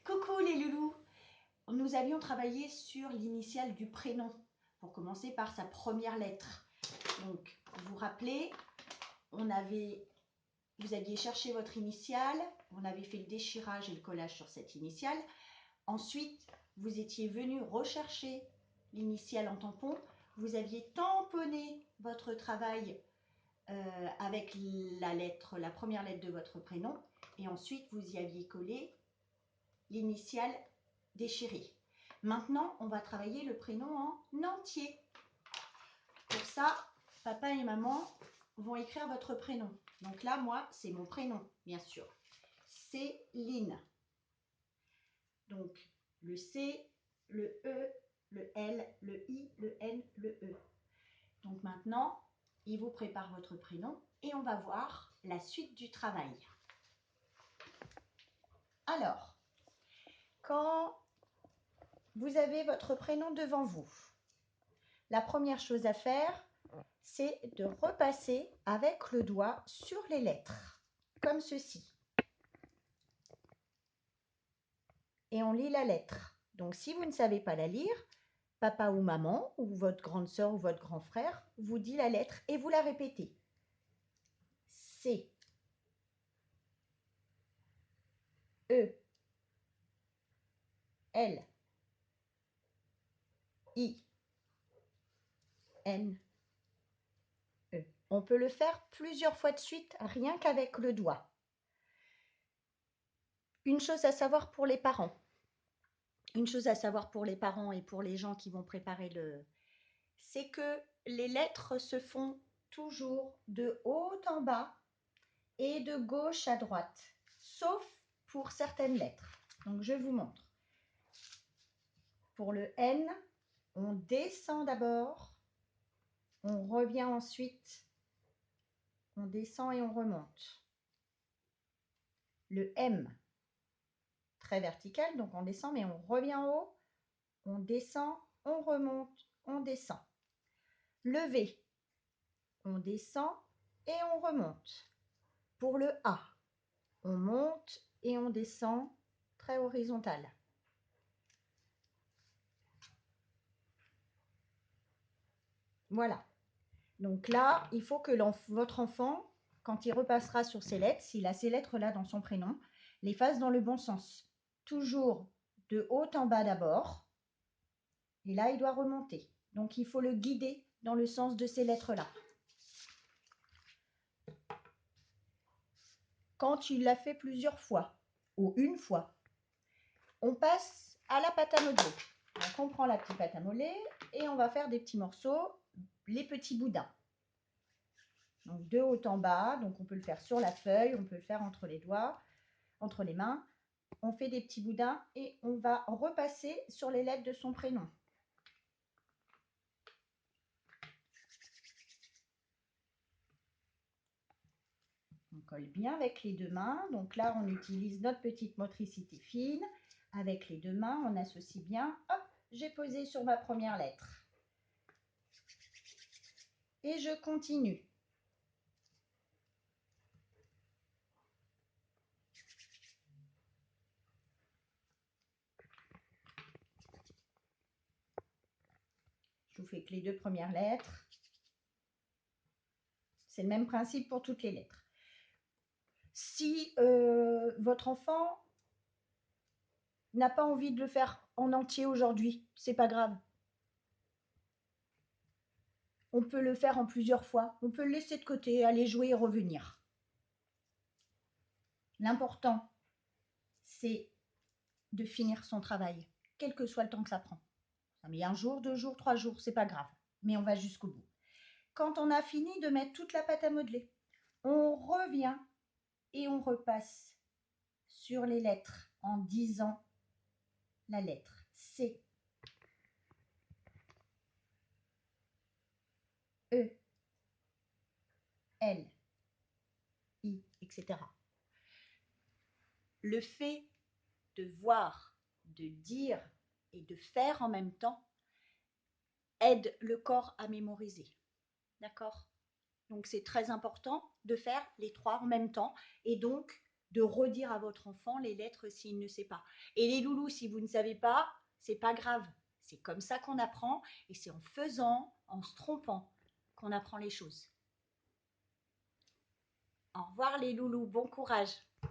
Coucou les loulous. Nous avions travaillé sur l'initiale du prénom pour commencer par sa première lettre. Donc, vous vous rappelez, vous aviez cherché votre initiale, on avait fait le déchirage et le collage sur cette initiale. Ensuite, vous étiez venu rechercher l'initiale en tampon. Vous aviez tamponné votre travail avec la première lettre de votre prénom. Et ensuite, vous y aviez collé l'initiale déchirée. Maintenant, on va travailler le prénom en entier. Pour ça, papa et maman vont écrire votre prénom. Donc là, moi, c'est mon prénom, bien sûr. Céline. Donc, le C, le E, le L, le I, le N, le E. Donc maintenant, il vous prépare votre prénom et on va voir la suite du travail. Alors, quand vous avez votre prénom devant vous, la première chose à faire, c'est de repasser avec le doigt sur les lettres, comme ceci. Et on lit la lettre. Donc si vous ne savez pas la lire, papa ou maman, ou votre grande sœur ou votre grand frère, vous dit la lettre et vous la répétez. C, E, L, I, N, E. On peut le faire plusieurs fois de suite, rien qu'avec le doigt. Une chose à savoir pour les parents. Une chose à savoir pour les parents et pour les gens qui vont préparer c'est que les lettres se font toujours de haut en bas et de gauche à droite, sauf pour certaines lettres. Donc je vous montre. Pour le N, on descend d'abord, on revient ensuite, on descend et on remonte. Le M, très vertical, donc on descend mais on revient en haut, on descend, on remonte, on descend. Le V, on descend et on remonte. Pour le A, on monte et on descend, très horizontal. Voilà. Donc là, il faut que votre enfant, quand il repassera sur ses lettres, s'il a ces lettres-là dans son prénom, les fasse dans le bon sens. Toujours de haut en bas d'abord. Et là, il doit remonter. Donc, il faut le guider dans le sens de ces lettres-là. Quand il l'a fait plusieurs fois, ou une fois, on passe à la pâte à modeler. Donc, on prend la petite pâte à modeler et on va faire des petits morceaux, les petits boudins. Donc, de haut en bas, donc on peut le faire sur la feuille, on peut le faire entre les doigts, entre les mains. On fait des petits boudins et on va repasser sur les lettres de son prénom. On colle bien avec les deux mains. Donc là, on utilise notre petite motricité fine. Avec les deux mains, on associe bien. Hop, j'ai posé sur ma première lettre. Et je continue. Je vous fais que les deux premières lettres. C'est le même principe pour toutes les lettres. Si votre enfant n'a pas envie de le faire en entier aujourd'hui, c'est pas grave. On peut le faire en plusieurs fois. On peut le laisser de côté, aller jouer et revenir. L'important, c'est de finir son travail, quel que soit le temps que ça prend. Ça met un jour, 2 jours, 3 jours, c'est pas grave. Mais on va jusqu'au bout. Quand on a fini de mettre toute la pâte à modeler, on revient et on repasse sur les lettres en disant la lettre C, E, L, I, etc. Le fait de voir, de dire et de faire en même temps aide le corps à mémoriser. D'accord? Donc c'est très important de faire les trois en même temps et donc de redire à votre enfant les lettres s'il ne sait pas. Et les loulous, si vous ne savez pas, c'est pas grave. C'est comme ça qu'on apprend et c'est en faisant, en se trompant, qu'on apprend les choses. Au revoir les loulous, bon courage.